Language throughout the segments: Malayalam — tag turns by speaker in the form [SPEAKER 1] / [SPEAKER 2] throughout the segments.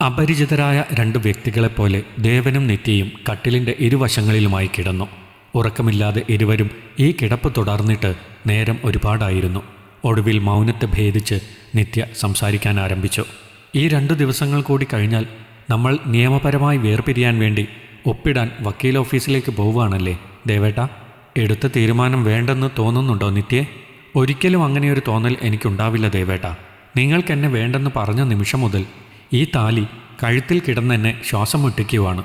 [SPEAKER 1] അപരിചിതരായ രണ്ടു വ്യക്തികളെപ്പോലെ ദേവനും നിത്യയും കട്ടിലിൻ്റെ ഇരുവശങ്ങളിലുമായി കിടന്നു. ഉറക്കമില്ലാതെ ഇരുവരും ഈ കിടപ്പ് തുടർന്നിട്ട് നേരം ഒരുപാടായിരുന്നു. ഒടുവിൽ മൗനത്തെ ഭേദിച്ച് നിത്യ സംസാരിക്കാൻ ആരംഭിച്ചു. ഈ 2 ദിവസങ്ങൾ കൂടി കഴിഞ്ഞാൽ നമ്മൾ നിയമപരമായി വേർപിരിയാൻ വേണ്ടി ഒപ്പിടാൻ വക്കീൽ ഓഫീസിലേക്ക് പോവുകയാണല്ലേ ദേവേട്ട. എടുത്ത തീരുമാനം വേണ്ടെന്ന് തോന്നുന്നുണ്ടോ നിത്യേ? ഒരിക്കലും അങ്ങനെയൊരു തോന്നൽ എനിക്കുണ്ടാവില്ല ദേവേട്ട. നിങ്ങൾക്കെന്നെ വേണ്ടെന്ന് പറഞ്ഞ നിമിഷം മുതൽ ഈ താലി കഴുത്തിൽ കിടന്നെന്നെ ശ്വാസം മുട്ടിക്കുവാണ്.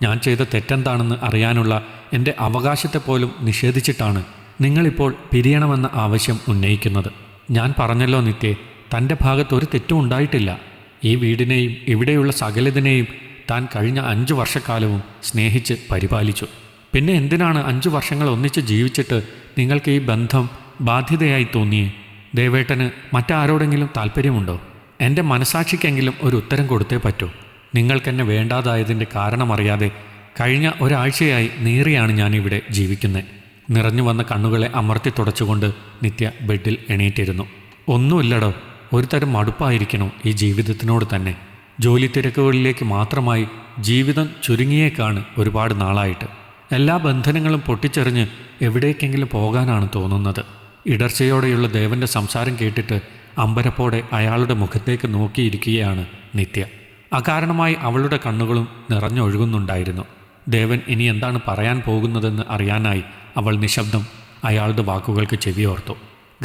[SPEAKER 1] ഞാൻ ചെയ്ത തെറ്റെന്താണെന്ന് അറിയാനുള്ള എൻ്റെ അവകാശത്തെപ്പോലും നിഷേധിച്ചിട്ടാണ് നിങ്ങളിപ്പോൾ പിരിയണമെന്ന ആവശ്യം ഉന്നയിക്കുന്നത്. ഞാൻ പറഞ്ഞല്ലോ നിത്യേ, തൻ്റെ ഭാഗത്തൊരു തെറ്റും ഉണ്ടായിട്ടില്ല. ഈ വീടിനെയും ഇവിടെയുള്ള സകലതിനെയും താൻ കഴിഞ്ഞ 5 വർഷക്കാലവും സ്നേഹിച്ച് പരിപാലിച്ചു. പിന്നെ എന്തിനാണ് 5 വർഷങ്ങൾ ഒന്നിച്ച് ജീവിച്ചിട്ട് നിങ്ങൾക്ക് ഈ ബന്ധം ബാധ്യതയായി തോന്നിയേ? ദേവേട്ടന് മറ്റാരോടെങ്കിലും താല്പര്യമുണ്ടോ? എൻ്റെ മനസാക്ഷിക്കെങ്കിലും ഒരു ഉത്തരം കൊടുത്തേ പറ്റൂ. നിങ്ങൾക്കെന്നെ വേണ്ടാതായതിൻ്റെ കാരണമറിയാതെ കഴിഞ്ഞ ഒരാഴ്ചയായി നീറിയാണ് ഞാനിവിടെ ജീവിക്കുന്നത്. നിറഞ്ഞു വന്ന കണ്ണുകളെ അമർത്തി തുടച്ചുകൊണ്ട് നിത്യ ബെഡിൽ എണീറ്റിരുന്നു. ഒന്നുമില്ലടോ, ഒരു തരം മടുപ്പായിരിക്കണോ ഈ ജീവിതത്തിനോട് തന്നെ. ജോലി തിരക്കുകളിലേക്ക് മാത്രമായി ജീവിതം ചുരുങ്ങിയേക്കാണ് ഒരുപാട് നാളായിട്ട്. എല്ലാ ബന്ധനങ്ങളും പൊട്ടിച്ചെറിഞ്ഞ് എവിടേക്കെങ്കിലും പോകാനാണ് തോന്നുന്നത്. ഇടർച്ചയോടെയുള്ള ദേവൻ്റെ സംസാരം കേട്ടിട്ട് അമ്പരപ്പോടെ അയാളുടെ മുഖത്തേക്ക് നോക്കിയിരിക്കുകയാണ് നിത്യ. അകാരണമായി അവളുടെ കണ്ണുകളും നിറഞ്ഞൊഴുകുന്നുണ്ടായിരുന്നു. ദേവൻ ഇനി എന്താണ് പറയാൻ പോകുന്നതെന്ന് അറിയാനായി അവൾ നിശബ്ദം അയാളുടെ വാക്കുകൾക്ക് ചെവിയോർത്തു.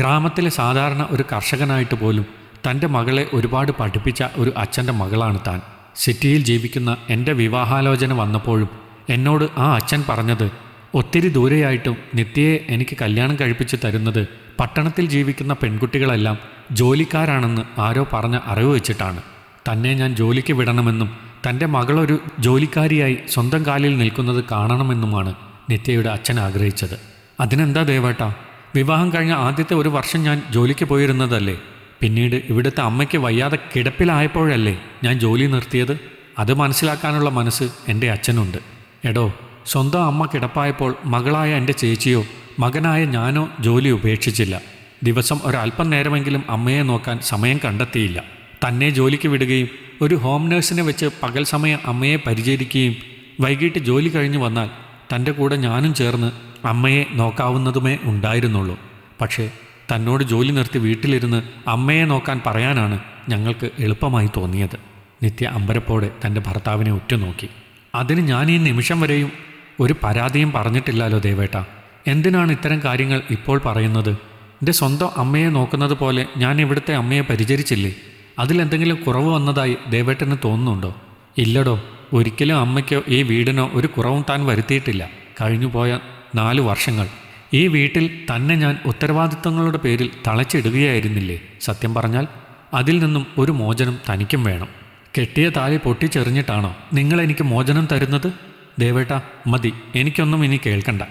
[SPEAKER 1] ഗ്രാമത്തിലെ സാധാരണ ഒരു കർഷകനായിട്ട് പോലും തൻ്റെ മകളെ ഒരുപാട് പഠിപ്പിച്ച ഒരു അച്ഛൻ്റെ മകളാണ് താൻ. സിറ്റിയിൽ ജീവിക്കുന്ന എൻ്റെ വിവാഹാലോചന വന്നപ്പോഴും എന്നോട് ആ അച്ഛൻ പറഞ്ഞത്, ഒത്തിരി ദൂരെയായിട്ടും നിത്യയെ എനിക്ക് കല്യാണം കഴിപ്പിച്ച് തരുന്നത് പട്ടണത്തിൽ ജീവിക്കുന്ന പെൺകുട്ടികളെല്ലാം ജോലിക്കാരാണെന്ന് ആരോ പറഞ്ഞ അറിവ് വെച്ചിട്ടാണ്. തന്നെ ഞാൻ ജോലിക്ക് വിടണമെന്നും തൻ്റെ മകളൊരു ജോലിക്കാരിയായി സ്വന്തം കാലിൽ നിൽക്കുന്നത് കാണണമെന്നുമാണ് നിത്യയുടെ അച്ഛൻ ആഗ്രഹിച്ചത്. അതിനെന്താ ദേവേട്ട, വിവാഹം കഴിഞ്ഞ ആദ്യത്തെ 1 വർഷം ഞാൻ ജോലിക്ക് പോയിരുന്നതല്ലേ. പിന്നീട് ഇവിടുത്തെ അമ്മയ്ക്ക് വയ്യാതെ കിടപ്പിലായപ്പോഴല്ലേ ഞാൻ ജോലി നിർത്തിയത്. അത് മനസ്സിലാക്കാനുള്ള മനസ്സ് എൻ്റെ അച്ഛനുണ്ട്. എടോ, സ്വന്തം അമ്മ കിടപ്പായപ്പോൾ മകളായ എൻ്റെ ചേച്ചിയോ മകനായ ഞാനോ ജോലി ഉപേക്ഷിച്ചില്ല. ദിവസം ഒരല്പം നേരമെങ്കിലും അമ്മയെ നോക്കാൻ സമയം കണ്ടെത്തിയില്ല. തന്നെ ജോലിക്ക് വിടുകയും ഒരു ഹോം നേഴ്സിനെ വെച്ച് പകൽ സമയം അമ്മയെ പരിചരിക്കുകയും വൈകിട്ട് ജോലി കഴിഞ്ഞ് വന്നാൽ തൻ്റെ കൂടെ ഞാനും ചേർന്ന് അമ്മയെ നോക്കാവുന്നതുമേ ഉണ്ടായിരുന്നുള്ളൂ. പക്ഷേ തന്നോട് ജോലി നിർത്തി വീട്ടിലിരുന്ന് അമ്മയെ നോക്കാൻ പറയാനാണ് ഞങ്ങൾക്ക് എളുപ്പമായി തോന്നിയത്. നിത്യ അമ്പരപ്പോടെ തൻ്റെ ഭർത്താവിനെ ഉറ്റുനോക്കി. അതിന് ഞാൻ ഈ നിമിഷം വരെയും ഒരു പരാതിയും പറഞ്ഞിട്ടില്ലല്ലോ ദേവേട്ട. എന്തിനാണ് ഇത്തരം കാര്യങ്ങൾ ഇപ്പോൾ പറയുന്നത്? എൻ്റെ സ്വന്തം അമ്മയെ നോക്കുന്നത് പോലെ ഞാൻ ഇവിടുത്തെ അമ്മയെ പരിചരിച്ചില്ലേ? അതിലെന്തെങ്കിലും കുറവ് വന്നതായി ദേവേട്ടന് തോന്നുന്നുണ്ടോ? ഇല്ലടോ, ഒരിക്കലും അമ്മയ്ക്കോ ഈ വീടിനോ ഒരു കുറവും താൻ വരുത്തിയിട്ടില്ല. കഴിഞ്ഞുപോയ 4 വർഷങ്ങൾ ഈ വീട്ടിൽ തന്നെ ഞാൻ ഉത്തരവാദിത്തങ്ങളുടെ പേരിൽ തളച്ചിടുകയായിരുന്നില്ലേ? സത്യം പറഞ്ഞാൽ അതിൽ നിന്നും ഒരു മോചനം തനിക്കും വേണം. കെട്ടിയ താലി പൊട്ടിച്ചെറിഞ്ഞിട്ടാണോ നിങ്ങളെനിക്ക് മോചനം തരുന്നത്? ദേവേട്ട മതി, എനിക്കൊന്നും ഇനി കേൾക്കണ്ട.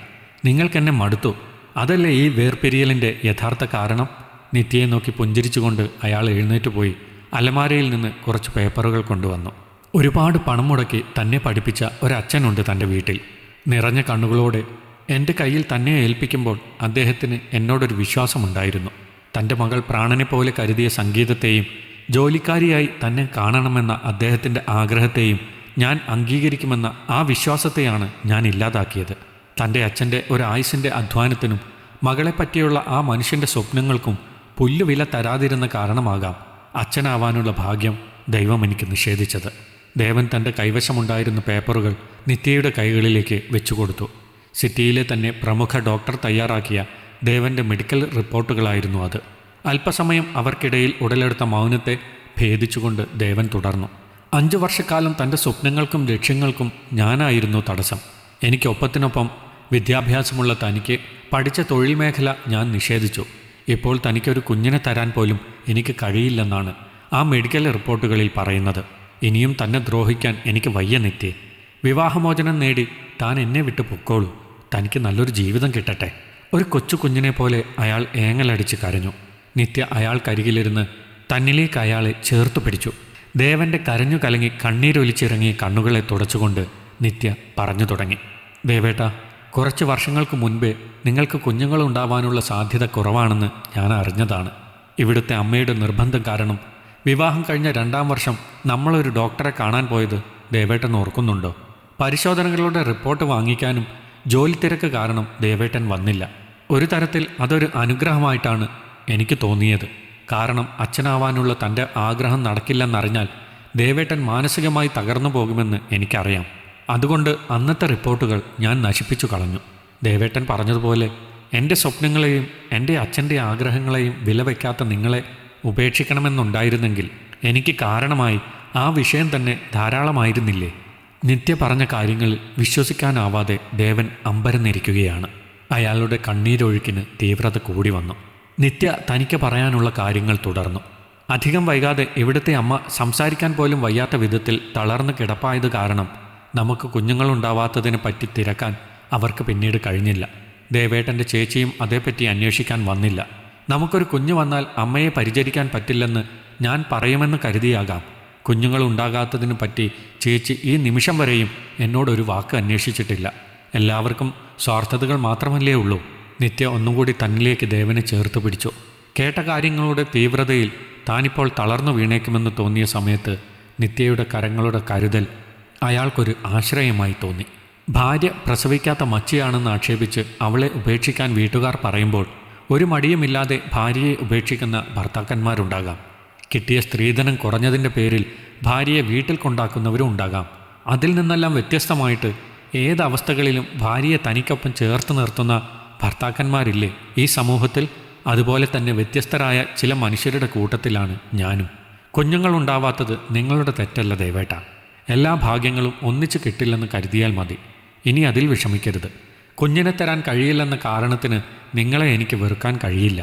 [SPEAKER 1] നിങ്ങൾക്കെന്നെ മടുത്തു. അതല്ലേ ഈ വേർപിരിയലിൻ്റെ യഥാർത്ഥ കാരണം? നിത്യയെ നോക്കി പുഞ്ചിരിച്ചുകൊണ്ട് അയാൾ എഴുന്നേറ്റ് പോയി അലമാരയിൽ നിന്ന് കുറച്ച് പേപ്പറുകൾ കൊണ്ടുവന്നു. ഒരുപാട് പണം മുടക്കി തന്നെ പഠിപ്പിച്ച ഒരച്ഛനുണ്ട് തൻ്റെ വീട്ടിൽ. നിറഞ്ഞ കണ്ണുകളോടെ എൻ്റെ കയ്യിൽ തന്നെ ഏൽപ്പിക്കുമ്പോൾ അദ്ദേഹത്തിന് എന്നോടൊരു വിശ്വാസമുണ്ടായിരുന്നു. തൻ്റെ മകൾ പ്രാണനെ പോലെ കരുതിയ സംഗീതത്തെയും ജോലിക്കാരിയായി തന്നെ കാണണമെന്ന അദ്ദേഹത്തിൻ്റെ ആഗ്രഹത്തെയും ഞാൻ അംഗീകരിക്കുമെന്ന ആ വിശ്വാസത്തെയാണ് ഞാൻ ഇല്ലാതാക്കിയത്. തൻ്റെ അച്ഛൻ്റെ ഒരായുസിൻ്റെ അധ്വാനത്തിനും മകളെപ്പറ്റിയുള്ള ആ മനുഷ്യൻ്റെ സ്വപ്നങ്ങൾക്കും പുല്ലുവില തരാതിരുന്ന കാരണമാകാം അച്ഛനാവാനുള്ള ഭാഗ്യം ദൈവം എനിക്ക് നിഷേധിച്ചത്. ദേവൻ തൻ്റെ കൈവശമുണ്ടായിരുന്ന പേപ്പറുകൾ നിത്യയുടെ കൈകളിലേക്ക് വെച്ചുകൊടുത്തു. സിറ്റിയിലെ തന്നെ പ്രമുഖ ഡോക്ടർ തയ്യാറാക്കിയ ദേവൻ്റെ മെഡിക്കൽ റിപ്പോർട്ടുകളായിരുന്നു അത്. അല്പസമയം അവർക്കിടയിൽ ഉടലെടുത്ത മൗനത്തെ ഭേദിച്ചുകൊണ്ട് ദേവൻ തുടർന്നു. 5 വർഷക്കാലം തൻ്റെ സ്വപ്നങ്ങൾക്കും ലക്ഷ്യങ്ങൾക്കും ഞാനായിരുന്നു തടസ്സം. എനിക്കൊപ്പത്തിനൊപ്പം വിദ്യാഭ്യാസമുള്ള തനിക്ക് പഠിച്ച തൊഴിൽ മേഖല ഞാൻ നിഷേധിച്ചു. ഇപ്പോൾ തനിക്കൊരു കുഞ്ഞിനെ തരാൻ പോലും എനിക്ക് കഴിയില്ലെന്നാണ് ആ മെഡിക്കൽ റിപ്പോർട്ടുകളിൽ പറയുന്നത്. ഇനിയും തന്നെ ദ്രോഹിക്കാൻ എനിക്ക് വയ്യ നിത്യേ. വിവാഹമോചനം നേടി താൻ എന്നെ വിട്ട് പൊക്കോളൂ. തനിക്ക് നല്ലൊരു ജീവിതം കിട്ടട്ടെ. ഒരു കൊച്ചു കുഞ്ഞിനെ പോലെ അയാൾ ഏങ്ങലടിച്ച് കരഞ്ഞു. നിത്യ അയാൾക്കരികിലിരുന്ന് തന്നിലേക്ക് അയാളെ ചേർത്തു പിടിച്ചു. ദേവൻ്റെ കരഞ്ഞു കലങ്ങി കണ്ണീരൊലിച്ചിറങ്ങിയ കണ്ണുകളെ തുടച്ചുകൊണ്ട് നിത്യ പറഞ്ഞു തുടങ്ങി. ദേവേട്ട, കുറച്ച് വർഷങ്ങൾക്ക് മുൻപേ നിങ്ങൾക്ക് കുഞ്ഞുങ്ങളുണ്ടാവാനുള്ള സാധ്യത കുറവാണെന്ന് ഞാൻ അറിഞ്ഞതാണ്. ഇവിടുത്തെ അമ്മയുടെ നിർബന്ധം കാരണം വിവാഹം കഴിഞ്ഞ 2-ാം വർഷം നമ്മളൊരു ഡോക്ടറെ കാണാൻ പോയത് ദേവേട്ടൻ ഓർക്കുന്നുണ്ടോ? പരിശോധനകളുടെ റിപ്പോർട്ട് വാങ്ങിക്കാനും ജോലി തിരക്ക് കാരണം ദേവേട്ടൻ വന്നില്ല. ഒരു തരത്തിൽ അതൊരു അനുഗ്രഹമായിട്ടാണ് എനിക്ക് തോന്നിയത്. കാരണം അച്ഛനാവാനുള്ള തൻ്റെ ആഗ്രഹം നടക്കില്ലെന്നറിഞ്ഞാൽ ദേവേട്ടൻ മാനസികമായി തകർന്നു പോകുമെന്ന് എനിക്കറിയാം. അതുകൊണ്ട് അന്നത്തെ റിപ്പോർട്ടുകൾ ഞാൻ നശിപ്പിച്ചു കളഞ്ഞു. ദേവേട്ടൻ പറഞ്ഞതുപോലെ എൻ്റെ സ്വപ്നങ്ങളെയും എൻ്റെ അച്ഛൻ്റെ ആഗ്രഹങ്ങളെയും വിലവയ്ക്കാത്ത നിങ്ങളെ ഉപേക്ഷിക്കണമെന്നുണ്ടായിരുന്നെങ്കിൽ എനിക്ക് കാരണമായി ആ വിഷയം തന്നെ ധാരാളമായിരുന്നില്ലേ? നിത്യ പറഞ്ഞ കാര്യങ്ങളിൽ വിശ്വസിക്കാനാവാതെ ദേവൻ അമ്പരന്നിരിക്കുകയാണ്. അയാളുടെ കണ്ണീരൊഴുക്കിന് തീവ്രത കൂടി വന്നു. നിത്യ തനിക്ക് പറയാനുള്ള കാര്യങ്ങൾ തുടർന്നു. അധികം വൈകാതെ ഇവിടുത്തെ അമ്മ സംസാരിക്കാൻ പോലും വയ്യാത്ത വിധത്തിൽ തളർന്ന് കിടപ്പായത് കാരണം നമുക്ക് കുഞ്ഞുങ്ങളുണ്ടാവാത്തതിനെ പറ്റി തിരക്കാൻ അവർക്ക് പിന്നീട് കഴിഞ്ഞില്ല. ദേവേട്ടൻ്റെ ചേച്ചിയും അതേപ്പറ്റി അന്വേഷിക്കാൻ വന്നില്ല. നമുക്കൊരു കുഞ്ഞു വന്നാൽ അമ്മയെ പരിചരിക്കാൻ പറ്റില്ലെന്ന് ഞാൻ പറയുമെന്ന് കരുതിയാകാം. കുഞ്ഞുങ്ങളുണ്ടാകാത്തതിനു പറ്റി ചേച്ചി ഈ നിമിഷം വരെയും എന്നോടൊരു വാക്ക് അന്വേഷിച്ചിട്ടില്ല. എല്ലാവർക്കും സ്വാർത്ഥതകൾ മാത്രമല്ലേ ഉള്ളൂ. നിത്യ ഒന്നുകൂടി തന്നിലേക്ക് ദേവനെ ചേർത്ത് പിടിച്ചു. കേട്ട കാര്യങ്ങളുടെ തീവ്രതയിൽ താനിപ്പോൾ തളർന്നു വീണേക്കുമെന്ന് തോന്നിയ സമയത്ത് നിത്യയുടെ കരങ്ങളുടെ കരുതൽ അയാൾക്കൊരു ആശ്രയമായി തോന്നി. ഭാര്യ പ്രസവിക്കാത്ത മച്ചിയാണെന്ന് ആക്ഷേപിച്ച് അവളെ ഉപേക്ഷിക്കാൻ വീട്ടുകാർ പറയുമ്പോൾ ഒരു മടിയുമില്ലാതെ ഭാര്യയെ ഉപേക്ഷിക്കുന്ന ഭർത്താക്കന്മാരുണ്ടാകാം. കിട്ടിയ സ്ത്രീധനം കുറഞ്ഞതിൻ്റെ പേരിൽ ഭാര്യയെ വീട്ടിൽ കൊണ്ടാക്കുന്നവരും ഉണ്ടാകാം. അതിൽ നിന്നെല്ലാം വ്യത്യസ്തമായിട്ട് ഏതവസ്ഥകളിലും ഭാര്യയെ തനിക്കൊപ്പം ചേർത്ത് നിർത്തുന്ന ഭർത്താക്കന്മാരില്ലേ ഈ സമൂഹത്തിൽ? അതുപോലെ തന്നെ വ്യത്യസ്തരായ ചില മനുഷ്യരുടെ കൂട്ടത്തിലാണ് ഞാനും. കുഞ്ഞുങ്ങളുണ്ടാവാത്തത് നിങ്ങളുടെ തെറ്റല്ല ദേവേട്ട. എല്ലാ ഭാഗ്യങ്ങളും ഒന്നിച്ചു കിട്ടില്ലെന്ന് കരുതിയാൽ മതി. ഇനി അതിൽ വിഷമിക്കരുത്. കുഞ്ഞിനെ തരാൻ കഴിയില്ലെന്ന കാരണത്തിന് നിങ്ങളെ എനിക്ക് വെറുക്കാൻ കഴിയില്ല.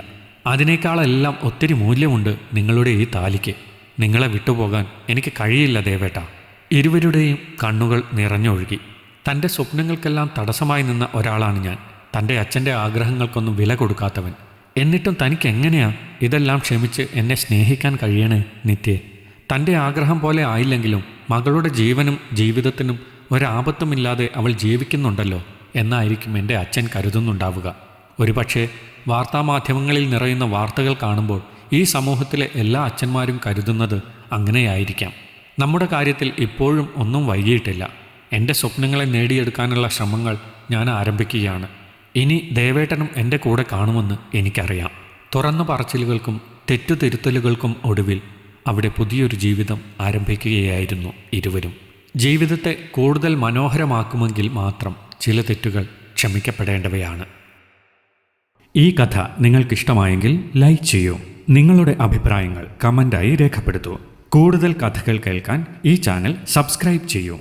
[SPEAKER 1] അതിനേക്കാളെല്ലാം ഒത്തിരി മൂല്യമുണ്ട് നിങ്ങളുടെ ഈ താലിക്ക്. നിങ്ങളെ വിട്ടുപോകാൻ എനിക്ക് കഴിയില്ല ദേവേട്ട. ഇരുവരുടെയും കണ്ണുകൾ നിറഞ്ഞൊഴുകി. തൻ്റെ സ്വപ്നങ്ങൾക്കെല്ലാം തടസ്സമായി നിന്ന ഒരാളാണ് ഞാൻ. തൻ്റെ അച്ഛൻ്റെ ആഗ്രഹങ്ങൾക്കൊന്നും വില കൊടുക്കാത്തവൻ. എന്നിട്ടും തനിക്ക് എങ്ങനെയാ ഇതെല്ലാം ക്ഷമിച്ച് എന്നെ സ്നേഹിക്കാൻ കഴിയണേ നിത്യേ? തൻ്റെ ആഗ്രഹം പോലെ ആയില്ലെങ്കിലും മകളുടെ ജീവനും ജീവിതത്തിനും ഒരാപത്തുമില്ലാതെ അവൾ ജീവിക്കുന്നുണ്ടല്ലോ എന്നായിരിക്കും എൻ്റെ അച്ഛൻ കരുതുന്നുണ്ടാവുക. ഒരുപക്ഷെ വാർത്താമാധ്യമങ്ങളിൽ നിറയുന്ന വാർത്തകൾ കാണുമ്പോൾ ഈ സമൂഹത്തിലെ എല്ലാ അച്ഛന്മാരും കരുതുന്നത് അങ്ങനെയായിരിക്കാം. നമ്മുടെ കാര്യത്തിൽ ഇപ്പോഴും ഒന്നും വൈകിയിട്ടില്ല. എൻ്റെ സ്വപ്നങ്ങളെ നേടിയെടുക്കാനുള്ള ശ്രമങ്ങൾ ഞാൻ ആരംഭിക്കുകയാണ്. ഇനി ദേവേട്ടനും എൻ്റെ കൂടെ കാണുമെന്ന് എനിക്കറിയാം. തുറന്നു പറച്ചിലുകൾക്കും തെറ്റുതിരുത്തലുകൾക്കും ഒടുവിൽ അവിടെ പുതിയൊരു ജീവിതം ആരംഭിക്കുകയായിരുന്നു ഇരുവരും. ജീവിതത്തെ കൂടുതൽ മനോഹരമാക്കുമെങ്കിൽ മാത്രം ചില തെറ്റുകൾ ക്ഷമിക്കപ്പെടേണ്ടവയാണ്. ഈ കഥ നിങ്ങൾക്കിഷ്ടമായെങ്കിൽ ലൈക്ക് ചെയ്യൂ. നിങ്ങളുടെ അഭിപ്രായങ്ങൾ കമൻ്റായി രേഖപ്പെടുത്തൂ. കൂടുതൽ കഥകൾ കേൾക്കാൻ ഈ ചാനൽ സബ്സ്ക്രൈബ് ചെയ്യൂ.